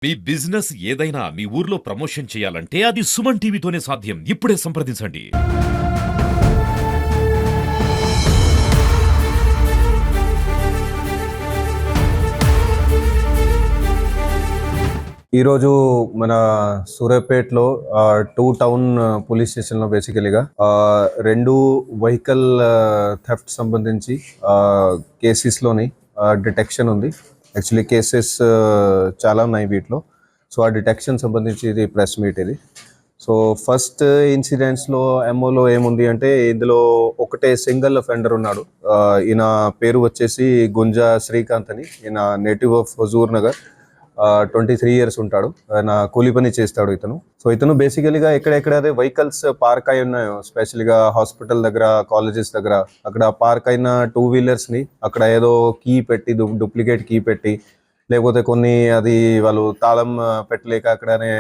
మీ business ఏదైనా మీ ఊర్లో promotion చేయాలంటే అది సుమన్ టీవీతోనే సాధ్యం. ఇప్పుడే సంప్రదించండి. ఈరోజు మన సూర్యాపేటలో 2 టౌన్ పోలీస్ స్టేషన్లో బేసికలీగా 2 వెహికల్ థెఫ్ట్ సంబంధించి కేసెస్లోని డిటెక్షన్ ఉంది. యాక్చువల్లీ కేసెస్ చాలా ఉన్నాయి వీటిలో. సో ఆ డిటెక్షన్ సంబంధించి ఇది ప్రెస్ మీట్ ఇది. సో ఫస్ట్ ఇన్సిడెంట్స్లో ఎంఓలో ఏముంది అంటే ఇందులో ఒకటే సింగిల్ అఫెండర్ ఉన్నాడు. ఈయన పేరు వచ్చేసి గుంజా శ్రీకాంత్ అని. ఈయన native of Huzur Nagar. 23 years ఉంటాడు. ఆయన కూలి పని చేస్తాడు ఇతను. సో ఇతను బేసికలీగా ఎక్కడెక్కడైతే వెహికల్స్ పార్క్ అయి ఉన్నాయో, స్పెషల్గా హాస్పిటల్ దగ్గర, కాలేజెస్ దగ్గర, అక్కడ పార్క్ అయిన 2 వీలర్స్ని అక్కడ ఏదో కీ పెట్టి, డూప్లికేట్ కీ పెట్టి, లేకపోతే కొన్ని అది వాళ్ళు తాళం పెట్టలేక అక్కడనే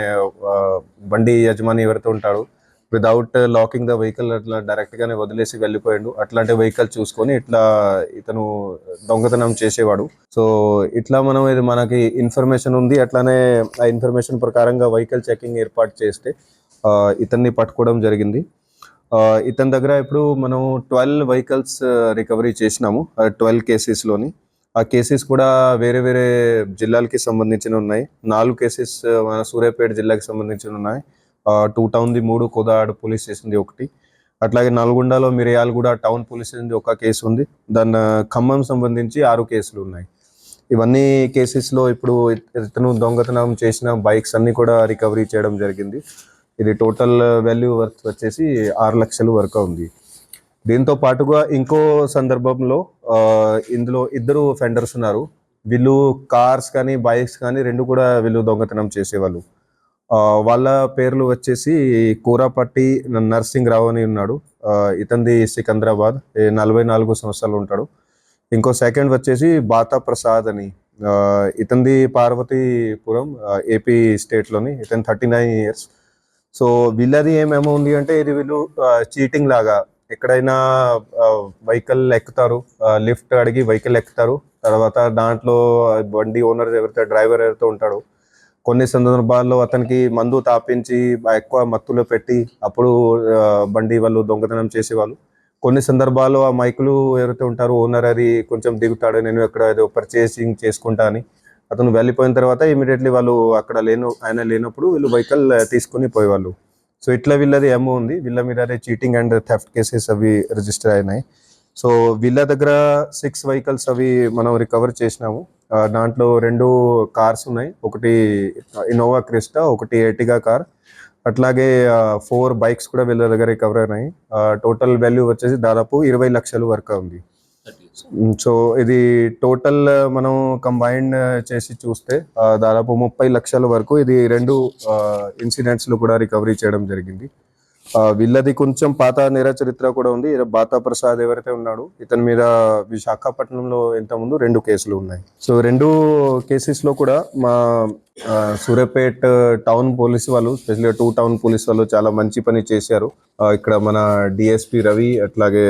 బండి యజమాని ఎవరితో ఉంటాడు విదౌట్ లాకింగ్ ద వెహికల్ అట్లా డైరెక్ట్గానే వదిలేసి వెళ్ళిపోయాడు. అట్లాంటి వెహికల్ చూసుకొని ఇట్లా ఇతను దొంగతనం చేసేవాడు. సో ఇట్లా మనం ఇది మనకి ఇన్ఫర్మేషన్ ఉంది. అట్లానే ఆ ఇన్ఫర్మేషన్ ప్రకారంగా వెహికల్ చెకింగ్ ఏర్పాటు చేస్తే ఇతన్ని పట్టుకోవడం జరిగింది. ఇతని దగ్గర ఇప్పుడు మనం 12 వెహికల్స్ రికవరీ చేసినాము 12 కేసెస్లోని. ఆ కేసెస్ కూడా వేరే వేరే జిల్లాలకి సంబంధించిన ఉన్నాయి. 4 కేసెస్ మన సూర్యాపేట జిల్లాకి సంబంధించిన ఉన్నాయి. 2 టౌన్ది 3, కోదాడ పోలీస్ స్టేషన్ది 1, అట్లాగే నల్గొండలో మిర్యాలగూడ టౌన్ పోలీస్ స్టేషన్ది 1 కేసు ఉంది. దాని ఖమ్మం సంబంధించి 6 కేసులు ఉన్నాయి. ఇవన్నీ కేసెస్లో ఇప్పుడు ఇతను దొంగతనం చేసిన బైక్స్ అన్నీ కూడా రికవరీ చేయడం జరిగింది. ఇది టోటల్ వాల్యూ వర్త్ వచ్చేసి 6 లక్షల వరకు ఉంది. దీంతో పాటుగా ఇంకో సందర్భంలో ఇందులో 2 ఫెండర్స్ ఉన్నారు. వీళ్ళు కార్స్ కానీ బైక్స్ కానీ 2 కూడా వీళ్ళు దొంగతనం చేసేవాళ్ళు. వాళ్ళ పేర్లు వచ్చేసి కూరాపట్టి నర్సింగ్ రావు అని ఉన్నాడు. ఇతంది సికింద్రాబాద్, 44 సంవత్సరాలు ఉంటాడు. ఇంకో సెకండ్ వచ్చేసి బాతా ప్రసాద్ అని, ఇతంది పార్వతీపురం ఏపీ స్టేట్లోని. ఇతను 39 ఇయర్స్. సో వీళ్ళది ఏమేమో ఉంది అంటే ఇది వీళ్ళు చీటింగ్ లాగా ఎక్కడైనా వెహికల్ ఎక్కుతారు, లిఫ్ట్ అడిగి వెహికల్ ఎక్కుతారు. తర్వాత దాంట్లో బండి ఓనర్ ఎవరైతే డ్రైవర్ ఎవరైతే ఉంటాడో కొన్ని సందర్భాల్లో అతనికి మందు తాపించి ఎక్కువ మత్తులో పెట్టి అప్పుడు బండి వాళ్ళు దొంగతనం చేసేవాళ్ళు. కొన్ని సందర్భాల్లో ఆ మైకులు ఎవరైతే ఉంటారో ఓనర్ అది కొంచెం దిగుతాడు, నేను ఎక్కడ ఏదో పర్చేసింగ్ చేసుకుంటా అని అతను వెళ్ళిపోయిన తర్వాత ఇమీడియట్లీ వాళ్ళు అక్కడ ఆయన లేనప్పుడు వీళ్ళు వెహికల్ తీసుకుని పోయేవాళ్ళు. సో ఇట్లా వీళ్ళది ఏమో ఉంది. వీళ్ళ మీద అదే చీటింగ్ అండ్ థెఫ్ట్ కేసెస్ అవి రిజిస్టర్ అయినాయి. సో వీళ్ళ దగ్గర 6 వెహికల్స్ అవి మనం రికవర్ చేసినాము. దాంట్లో 2 కార్స్ ఉన్నాయి. ఒకటి ఇన్నోవా క్రిస్టా, ఒకటి ఎర్టిగా కార్, అట్లాగే 4 బైక్స్ కూడా వీళ్ళ దగ్గర రికవర్ అయినాయి. టోటల్ వాల్యూ వచ్చేసి దాదాపు 20 లక్షల వరకు ఉంది. సో ఇది టోటల్ మనం కంబైన్డ్ చేసి చూస్తే దాదాపు 30 లక్షల వరకు ఇది 2 ఇన్సిడెంట్స్లో కూడా రికవరీ చేయడం జరిగింది. వీళ్ళది కొంచెం పాత నేర చరిత్ర కూడా ఉంది. బాతా ప్రసాద్ ఎవరైతే ఉన్నాడు ఇతని మీద విశాఖపట్నంలో ఇంతకుముందు 2 కేసులు ఉన్నాయి. సో 2 కేసెస్లో కూడా మా సూర్యాపేట టౌన్ పోలీస్ వాళ్ళు, స్పెషల్గా 2 టౌన్ పోలీస్ వాళ్ళు చాలా మంచి పని చేశారు. ఇక్కడ మన డిఎస్పి రవి, అట్లాగే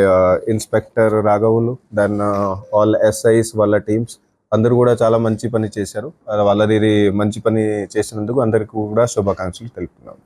ఇన్స్పెక్టర్ రాఘవులు, దెన్ ఆల్ ఎస్ఐస్ వాళ్ళ టీమ్స్ అందరూ కూడా చాలా మంచి పని చేశారు. వాళ్ళది మంచి పని చేసినందుకు అందరికీ కూడా శుభాకాంక్షలు తెలుపుతున్నాను.